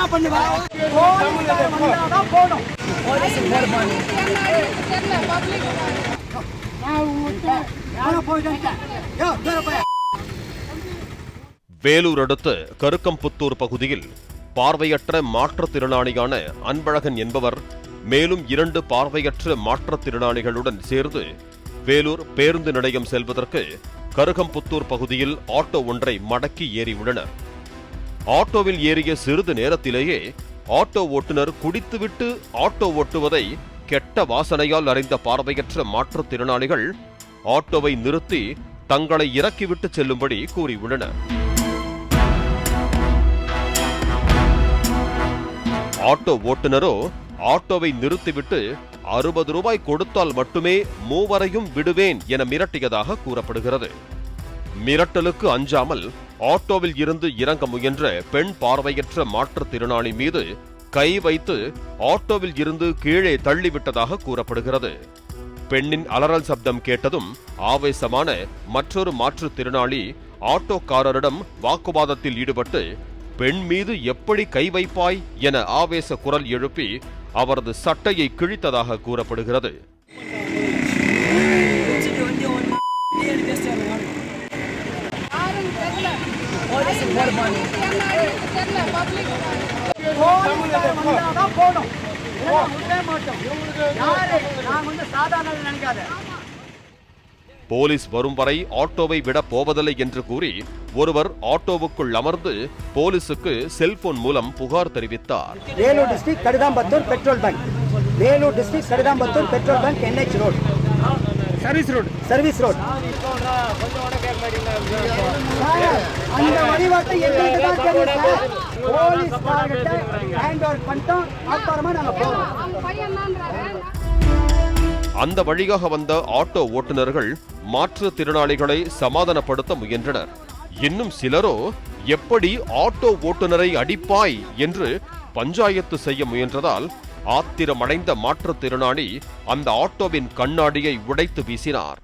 என்ன பண்ணுவ? போணும். வேலூர் அடுத்த கருக்கம்புத்தூர் பகுதியில் பார்வையற்ற மாற்றுத்திறனாளியான அன்பழகன் என்பவர் மேலும் 2 பார்வையற்ற மாற்றுத்திறனாளிகளுடன் சேர்ந்து வேலூர் பேருந்து நிலையம் செல்வதற்கு கருக்கம்புத்தூர் பகுதியில் ஆட்டோ ஒன்றை மடக்கி ஏறியுள்ளனர். ஆட்டோவில் ஏறிய சிறிது நேரத்திலேயே ஆட்டோ ஓட்டுநர் குடித்துவிட்டு ஆட்டோ ஓட்டுவதை கெட்ட வாசனையால் அறிந்த பார்வையற்ற மாற்றுத்திறனாளிகள் ஆட்டோவை நிறுத்தி தங்களை இறக்கிவிட்டு செல்லும்படி கூறியுள்ளனர். ஆட்டோ ஓட்டுநரோ ஆட்டோவை நிறுத்திவிட்டு 60 ரூபாய் கொடுத்தால் மட்டுமே மூவரையும் விடுவேன் என மிரட்டியதாக கூறப்படுகிறது. மிரட்டலுக்கு அஞ்சாமல் ஆட்டோவில் இருந்து இறங்க முயன்ற பெண் பார்வையற்ற மாற்றுத்திறனாளி மீது கை வைத்து ஆட்டோவில் இருந்து கீழே தள்ளிவிட்டதாக கூறப்படுகிறது. பெண்ணின் அலறல் சப்தம் கேட்டதும் ஆவேசமான மற்றொரு மாற்றுத்திறனாளி ஆட்டோக்காரரிடம் வாக்குவாதத்தில் ஈடுபட்டு பெண் மீது எப்படி கை வைப்பாய் என ஆவேச குரல் எழுப்பி அவரது சட்டையை கிழித்ததாக கூறப்படுகிறது. போலீஸ் வரும் வரை ஆட்டோவை விட போவதில்லை என்று கூறி ஒருவர் ஆட்டோவுக்குள் அமர்ந்து போலீசுக்கு செல்போன் மூலம் புகார் தெரிவித்தார். Vellore district Kadithambathur petrol bunk, Vellore district Kadithambathur petrol bunk, NH road, service road. அந்த வழிபாட்டை எங்களுக்கு தான் தெரியும் சார். போலீஸ் கார்கிட்ட ஹேண்ட் ஓவர் பண்ணிட்டோம், அப்புறமா நாங்க போறோம். அந்த வழியாக வந்த ஆட்டோ ஓட்டுநர்கள் மாற்றுத்திறனாளிகளை சமாதானப்படுத்த முயன்றனர். இன்னும் சிலரோ எப்படி ஆட்டோ ஓட்டுநரை அடிப்பாய் என்று பஞ்சாயத்து செய்ய முயன்றதால் ஆத்திரமடைந்த மாற்றுத்திறனாளி அந்த ஆட்டோவின் கண்ணாடியை உடைத்து வீசினார்.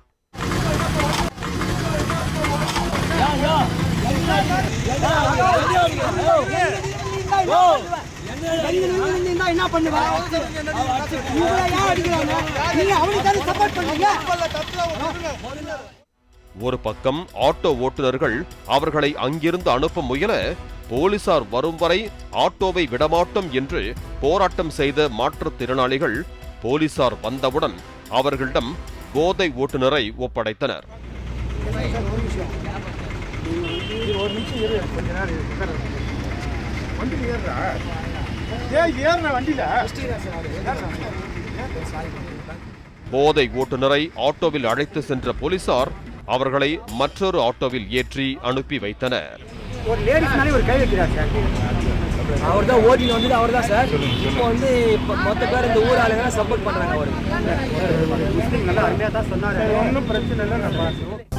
என்ன பண்ணுவ? ஒரு பக்கம் ஆட்டோ ஓட்டுநர்கள் அவர்களை அங்கிருந்து அனுப்ப முயல போலீசார் வரும் வரை ஆட்டோவை விடமாட்டோம் என்று போராட்டம் செய்த மாற்றுத்திறனாளிகள் போலீசார் வந்தவுடன் அவர்களிடம் போதை ஓட்டுநரை ஒப்படைத்தனர். போதை ஓட்டுநரை ஆட்டோவில் அழைத்து சென்ற போலீசார் அவர்களை மற்றொரு ஆட்டோவில் ஏற்றி அனுப்பி வைத்தனர். ஒரு லேடிஸ் மேலே ஒரு கை வைக்கிறார் சார். அவர் தான் ஓட்டின்னு வந்தது, அவர் தான் சார். இப்போ வந்து மொத்த பேர் இந்த ஊர் ஆளுங்க சப்போர்ட் பண்றாங்க. அவர் நல்லா அருமையாக தான் சொன்னார். ஒன்றும் பிரச்சனை இல்லை.